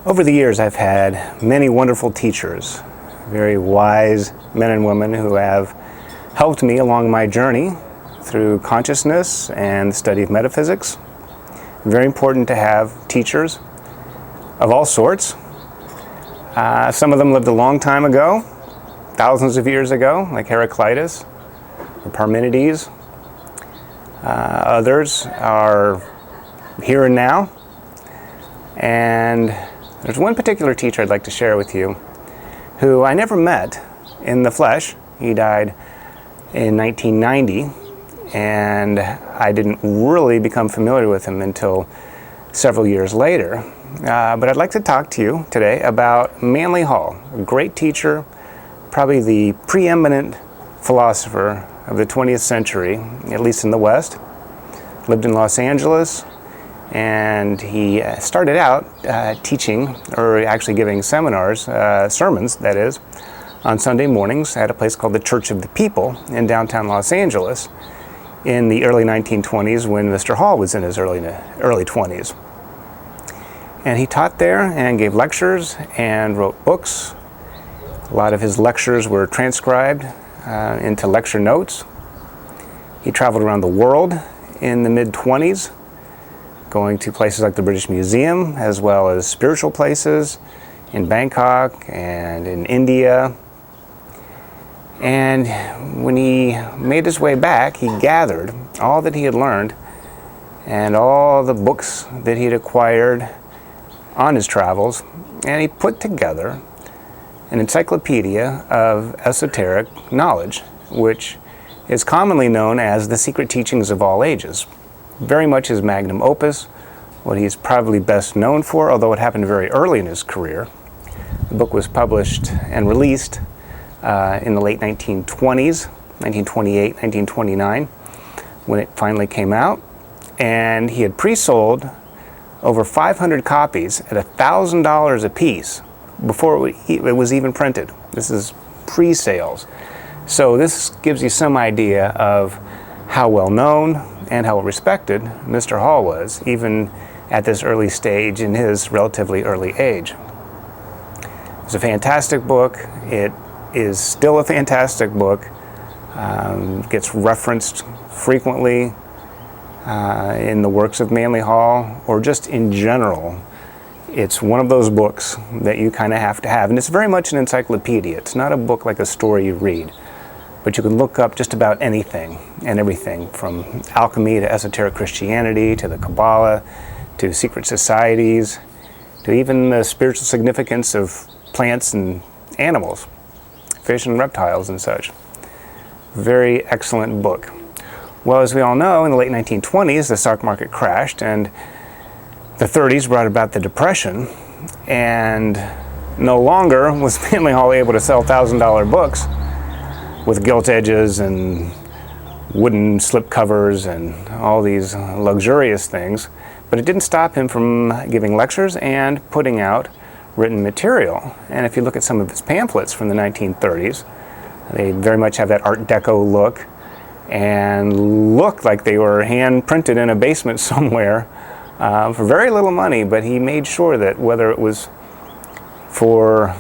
Over the years, I've had many wonderful teachers, very wise men and women who have helped me along my journey through consciousness and the study of metaphysics. Very important to have teachers of all sorts. Some of them lived a long time ago, thousands of years ago, like Heraclitus or Parmenides. Others are here and now. And there's one particular teacher I'd like to share with you who I never met in the flesh. He died in 1990, and I didn't really become familiar with him until several years later. But I'd like to talk to you today about Manly Hall, a great teacher, probably the preeminent philosopher of the 20th century, at least in the West. Lived in Los Angeles, and he started out teaching, or actually giving seminars, sermons that is, on Sunday mornings at a place called the Church of the People in downtown Los Angeles in the early 1920s when Mr. Hall was in his early 20s. And he taught there and gave lectures and wrote books. A lot of his lectures were transcribed into lecture notes. He traveled around the world in the mid-20s, going to places like the British Museum, as well as spiritual places in Bangkok and in India. And when he made his way back, he gathered all that he had learned and all the books that he had acquired on his travels, and he put together an encyclopedia of esoteric knowledge, which is commonly known as the Secret Teachings of All Ages. Very much his magnum opus, what he's probably best known for, although it happened very early in his career. The book was published and released in the late 1920s, 1928, 1929, when it finally came out. And he had pre-sold over 500 copies at $1,000 a piece before it was even printed. This is pre-sales. So this gives you some idea of how well known and how respected Mr. Hall was, even at this early stage in his relatively early age. It's a fantastic book. It is still a fantastic book. Gets referenced frequently in the works of Manly Hall, or just in general. It's one of those books that you kind of have to have. And it's very much an encyclopedia. It's not a book like a story you read, but you can look up just about anything and everything, from alchemy to esoteric Christianity to the Kabbalah to secret societies to even the spiritual significance of plants and animals, fish and reptiles and such. Very excellent book. Well, as we all know, in the late 1920s, the stock market crashed, and the 30s brought about the Depression, and no longer was Manly Hall able to sell $1,000 books with gilt edges and wooden slip covers and all these luxurious things. But it didn't stop him from giving lectures and putting out written material. And if you look at some of his pamphlets from the 1930s, they very much have that Art Deco look and look like they were hand printed in a basement somewhere for very little money. But he made sure that whether it was for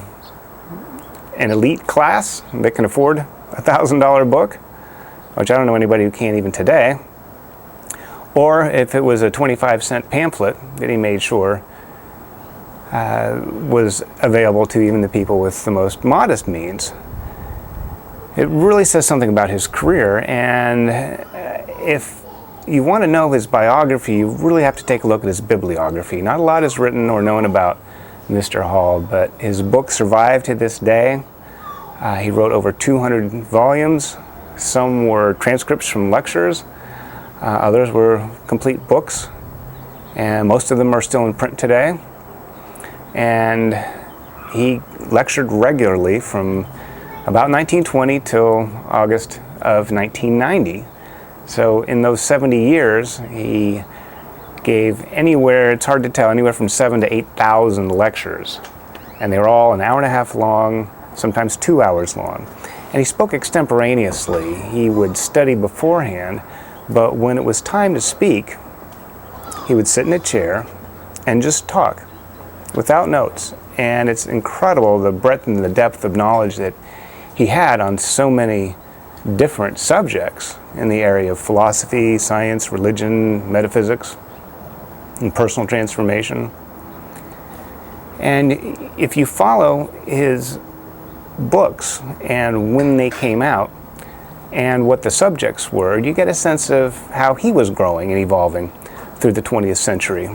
an elite class that can afford a $1,000 book, which I don't know anybody who can even today, or if it was a 25-cent pamphlet that he made sure was available to even the people with the most modest means. It really says something about his career, and if you want to know his biography, you really have to take a look at his bibliography. Not a lot is written or known about Mr. Hall, but his book survived to this day. He wrote over 200 volumes. Some were transcripts from lectures. Others were complete books, and most of them are still in print today. And he lectured regularly from about 1920 till August of 1990. So in those 70 years, he gave anywhere, it's hard to tell, anywhere from 7,000 to 8,000 lectures. And they were all an hour and a half long, sometimes 2 hours long. And he spoke extemporaneously. He would study beforehand, but when it was time to speak, he would sit in a chair and just talk. without notes. And it's incredible the breadth and the depth of knowledge that he had on so many different subjects in the area of philosophy, science, religion, metaphysics, and personal transformation. And if you follow his books and when they came out and what the subjects were, you get a sense of how he was growing and evolving through the 20th century.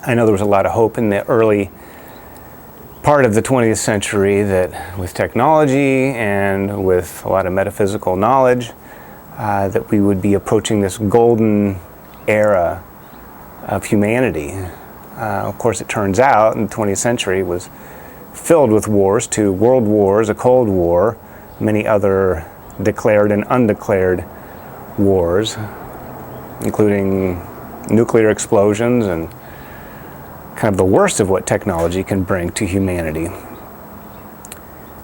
I know there was a lot of hope in the early part of the 20th century that with technology and with a lot of metaphysical knowledge, that we would be approaching this golden era of humanity. Of course, it turns out in the 20th century was filled with wars, 2 world wars, a Cold War, many other declared and undeclared wars, including nuclear explosions and kind of the worst of what technology can bring to humanity.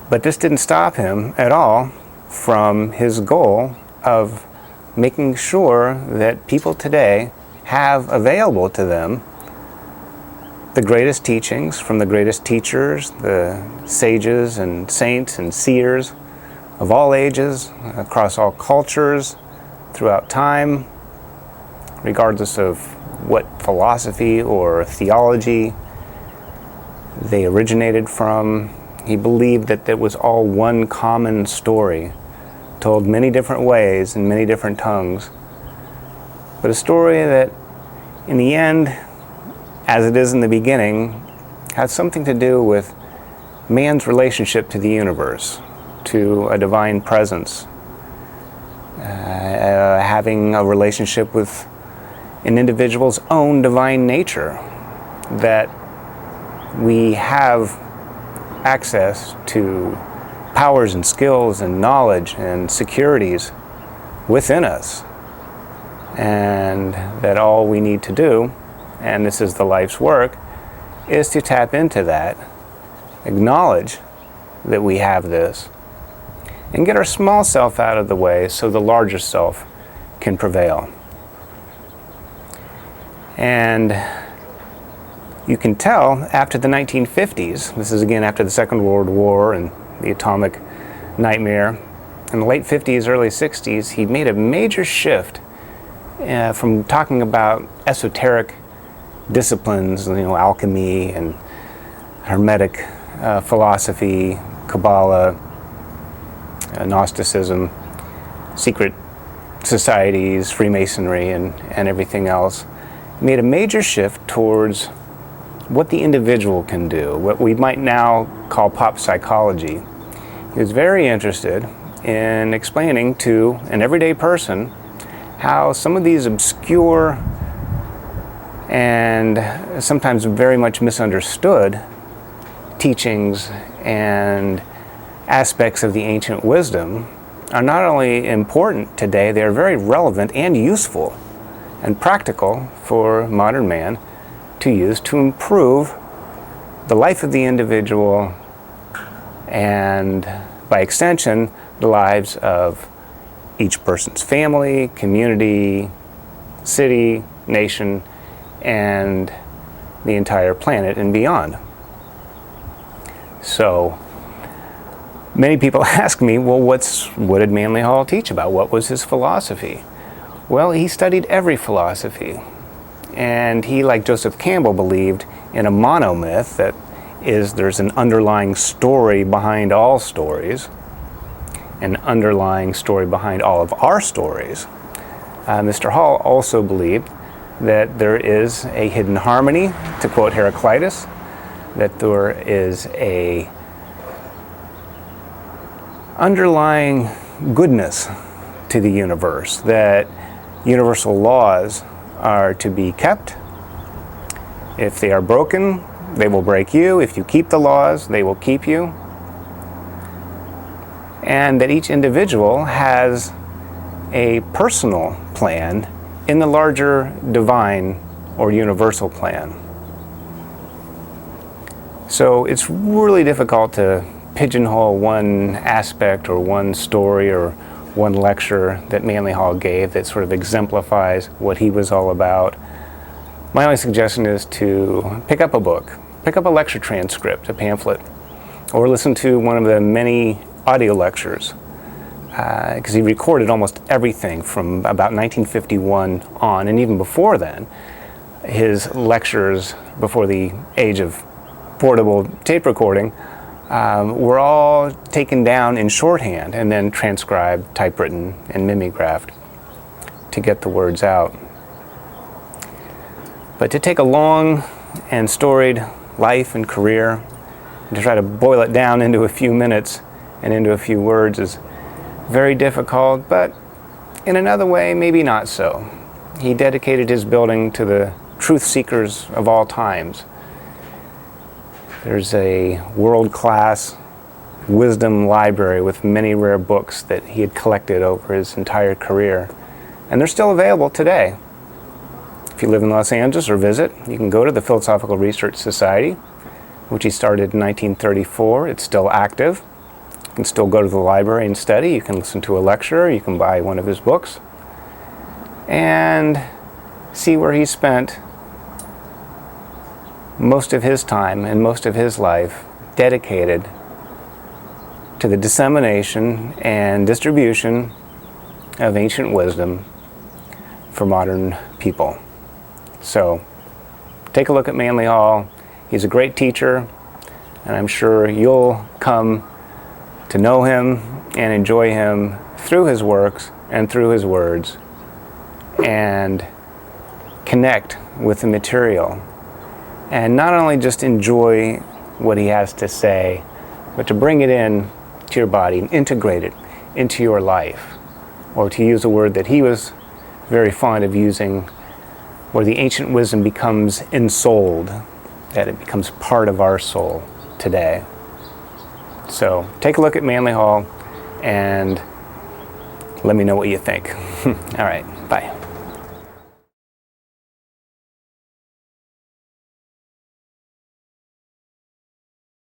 But this didn't stop him at all from his goal of making sure that people today have available to them the greatest teachings from the greatest teachers, the sages and saints and seers of all ages, across all cultures, throughout time, regardless of what philosophy or theology they originated from. He believed that it was all one common story, told many different ways in many different tongues, but a story that in the end, as it is in the beginning, has something to do with man's relationship to the universe, to a divine presence, having a relationship with an individual's own divine nature, that we have access to powers and skills and knowledge and securities within us, and that all we need to do, and this is the life's work, is to tap into that, acknowledge that we have this, and get our small self out of the way so the larger self can prevail. And you can tell after the 1950s, this is again after the Second World War and the atomic nightmare, in the late 50s, early 60s, he made a major shift from talking about esoteric disciplines, alchemy and Hermetic philosophy, Kabbalah, Gnosticism, secret societies, Freemasonry, and everything else. He made a major shift towards what the individual can do, what we might now call pop psychology. He was very interested in explaining to an everyday person how some of these obscure and sometimes very much misunderstood teachings and aspects of the ancient wisdom are not only important today, they are very relevant and useful and practical for modern man to use to improve the life of the individual and, by extension, the lives of each person's family, community, city, nation, and the entire planet and beyond. So, many people ask me, well, what did Manly Hall teach about? What was his philosophy? Well, he studied every philosophy. And he, like Joseph Campbell, believed in a monomyth, that is, there's an underlying story behind all stories, an underlying story behind all of our stories. Mr. Hall also believed that there is a hidden harmony, to quote Heraclitus, that there is a underlying goodness to the universe, that universal laws are to be kept. If they are broken, they will break you. If you keep the laws, they will keep you. And that each individual has a personal plan in the larger divine or universal plan. So it's really difficult to pigeonhole one aspect or one story or one lecture that Manly Hall gave that sort of exemplifies what he was all about. My only suggestion is to pick up a book pick up a lecture transcript, a pamphlet, or listen to one of the many audio lectures, because he recorded almost everything from about 1951 on, and even before then. His lectures, before the age of portable tape recording, were all taken down in shorthand and then transcribed, typewritten, and mimeographed to get the words out. But to take a long and storied life and career and to try to boil it down into a few minutes and into a few words is very difficult, but in another way, maybe not so. He dedicated his building to the truth seekers of all times. There's a world-class wisdom library with many rare books that he had collected over his entire career, and they're still available today. If you live in Los Angeles or visit, you can go to the Philosophical Research Society, which he started in 1934. It's still active. You can still go to the library and study. You can listen to a lecture. You can buy one of his books and see where he spent most of his time and most of his life dedicated to the dissemination and distribution of ancient wisdom for modern people. So take a look at Manly Hall. He's a great teacher, and I'm sure you'll come to know him and enjoy him through his works and through his words, and connect with the material, and not only just enjoy what he has to say, but to bring it in to your body and integrate it into your life, or to use a word that he was very fond of using, where the ancient wisdom becomes ensouled, that it becomes part of our soul today. So take a look at Manly Hall and let me know what you think. All right, bye.